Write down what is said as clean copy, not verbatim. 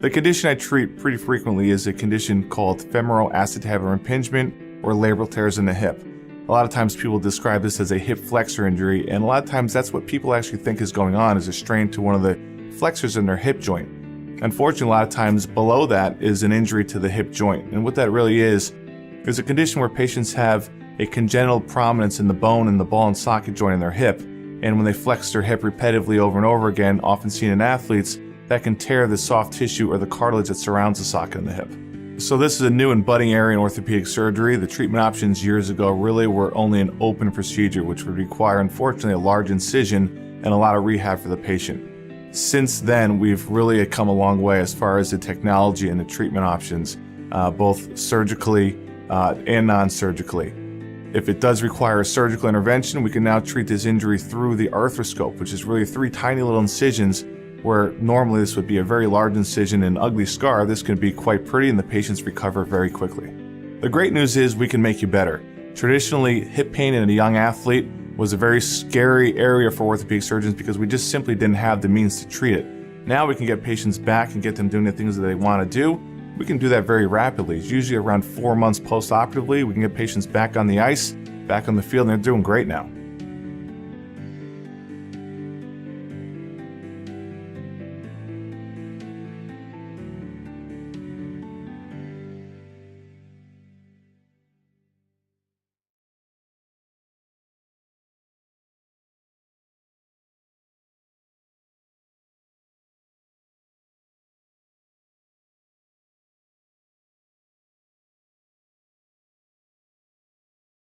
The condition I treat pretty frequently is a condition called femoral acetabular impingement or labral tears in the hip. A lot of times people describe this as a hip flexor injury, and a lot of times that's what people actually think is going on, is a strain to one of the flexors in their hip joint. Unfortunately, a lot of times below that is an injury to the hip joint, and what that really is a condition where patients have a congenital prominence in the bone and the ball and socket joint in their hip, and when they flex their hip repetitively over and over again, often seen in athletes, that can tear the soft tissue or the cartilage that surrounds the socket in the hip. So this is a new and budding area in orthopedic surgery. The treatment options years ago really were only an open procedure, which would require, unfortunately, a large incision and a lot of rehab for the patient. Since then, we've really come a long way as far as the technology and the treatment options, both surgically and non-surgically. If it does require a surgical intervention, we can now treat this injury through the arthroscope, which is really 3 tiny little incisions where normally this would be a very large incision and ugly scar. This can be quite pretty and the patients recover very quickly. The great news is we can make you better. Traditionally, hip pain in a young athlete was a very scary area for orthopedic surgeons because we just simply didn't have the means to treat it. Now we can get patients back and get them doing the things that they want to do. We can do that very rapidly. It's usually around 4 months post-operatively. We can get patients back on the ice, back on the field, and they're doing great now.